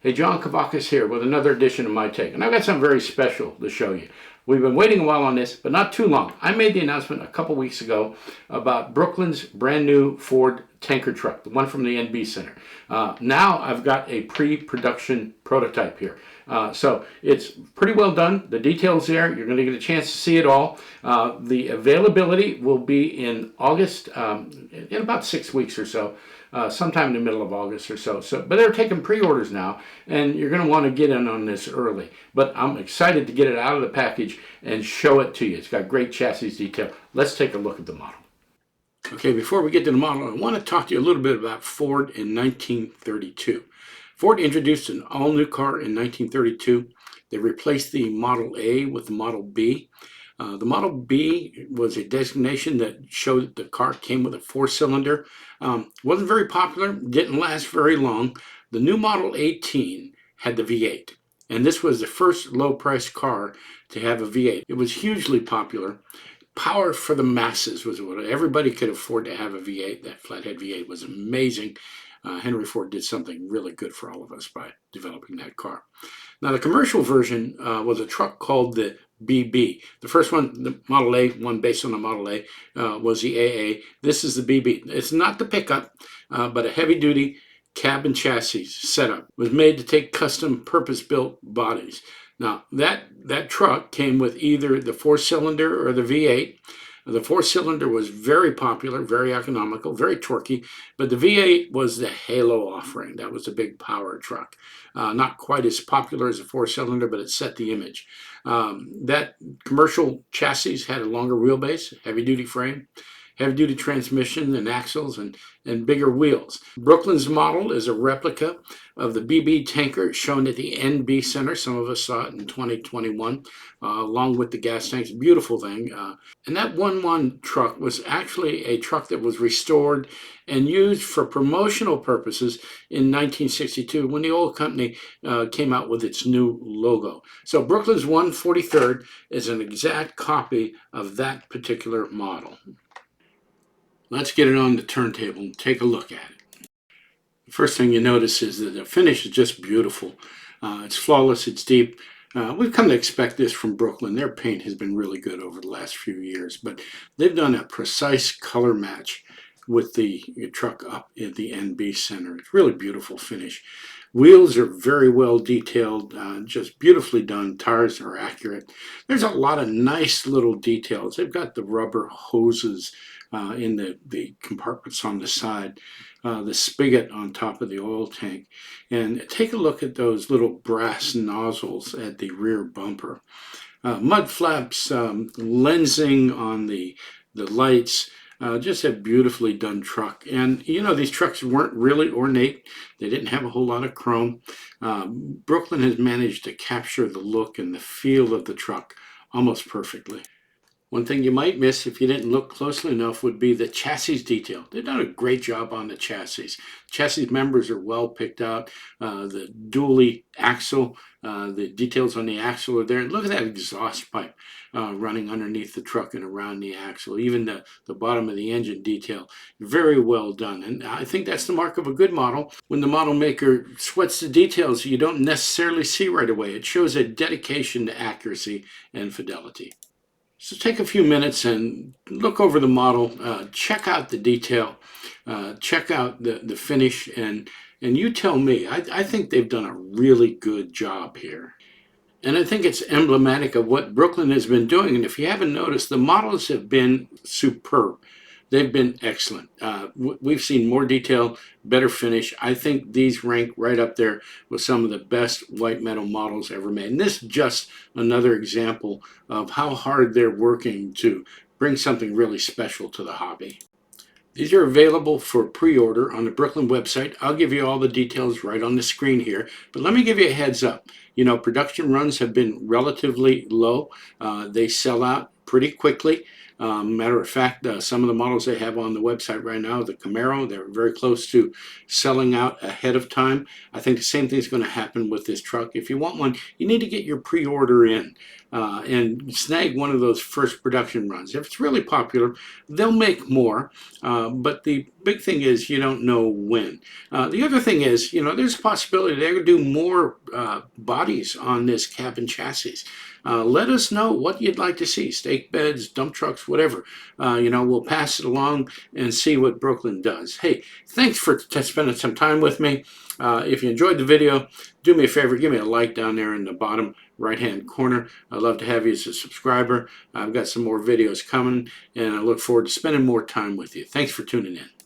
Hey, John Kavakis here with another edition of My Take. And I've got something very special to show you. We've been waiting a while on this, but not too long. I made the announcement a couple weeks ago about Brooklyn's brand new Ford tanker truck, the one from the NB Center. Now I've got a pre-production prototype here. So it's pretty well done. The details there, you're going to get a chance to see it all. The availability will be in August, in about 6 weeks or so. Sometime in the middle of August or so. But they're taking pre-orders now, and you're going to want to get in on this early. But I'm excited to get it out of the package and show it to you. It's got great chassis detail. Let's take a look at the model. Okay, before we get to the model, I want to talk to you a little bit about Ford in 1932. Ford introduced an all-new car in 1932. They replaced the Model A with the Model B. The Model B was a designation that showed that the car came with a four-cylinder. Wasn't very popular, didn't last very long. The new Model 18 had the V8, and this was the first low-priced car to have a V8. It was hugely popular. Power for the masses was what everybody could afford to have a V8. That flathead V8 was amazing. Henry Ford did something really good for all of us by developing that car. Now, the commercial version was a truck called the BB. The first one, the Model A, one based on the Model A, was the AA. This is the BB. It's not the pickup, but a heavy-duty cab and chassis setup. It was made to take custom purpose-built bodies. Now, that truck came with either the four-cylinder or the V8. The four-cylinder was very popular, very economical, very torquey, but the V8 was the halo offering. That was a big power truck. Not quite as popular as a four-cylinder, but it set the image. That commercial chassis had a longer wheelbase, heavy-duty frame, heavy-duty transmission and axles, and bigger wheels. Brooklyn's model is a replica of the BB tanker shown at the NB Center. Some of us saw it in 2021, along with the gas tanks. Beautiful thing. And that 1-1 truck was actually a truck that was restored and used for promotional purposes in 1962 when the old company came out with its new logo. So Brooklyn's 143rd is an exact copy of that particular model. Let's get it on the turntable and take a look at it. The first thing you notice is that the finish is just beautiful. It's flawless, it's deep. We've come to expect this from Brooklyn. Their paint has been really good over the last few years, but they've done a precise color match with the truck up at the NB Center. It's really beautiful finish. Wheels are very well detailed, just beautifully done. Tires are accurate. There's a lot of nice little details. They've got the rubber hoses in the compartments on the side, the spigot on top of the oil tank. And take a look at those little brass nozzles at the rear bumper. Mud flaps, lensing on the lights. Just a beautifully done truck. And, you know, these trucks weren't really ornate. They didn't have a whole lot of chrome. Brooklyn has managed to capture the look and the feel of the truck almost perfectly. One thing you might miss if you didn't look closely enough would be the chassis detail. They've done a great job on the chassis. Chassis members are well picked out. The dually axle, the details on the axle are there. And look at that exhaust pipe running underneath the truck and around the axle. Even the bottom of the engine detail, very well done. And I think that's the mark of a good model. When the model maker sweats the details, you don't necessarily see right away. It shows a dedication to accuracy and fidelity. So take a few minutes and look over the model, check out the detail, check out the finish, and you tell me. I think they've done a really good job here. And I think it's emblematic of what Brooklyn has been doing. And if you haven't noticed, the models have been superb. They've been excellent. We've seen more detail, better finish. I think these rank right up there with some of the best white metal models ever made. And this is just another example of how hard they're working to bring something really special to the hobby. These are available for pre-order on the Brooklyn website. I'll give you all the details right on the screen here, but let me give you a heads up. You know, production runs have been relatively low. They sell out pretty quickly. Matter of fact, some of the models they have on the website right now, the Camaro, they're very close to selling out ahead of time. I think the same thing is going to happen with this truck. If you want one, you need to get your pre-order in and snag one of those first production runs. If it's really popular, they'll make more, but the big thing is you don't know when. The other thing is, there's a possibility they're going to do more bodies on this cab and chassis. Let us know what you'd like to see. Stake beds, dump trucks, whatever. We'll pass it along and see what Brooklyn does. Hey, thanks for spending some time with me. If you enjoyed the video, do me a favor, give me a like down there in the bottom right-hand corner. I'd love to have you as a subscriber. I've got some more videos coming, and I look forward to spending more time with you. Thanks for tuning in.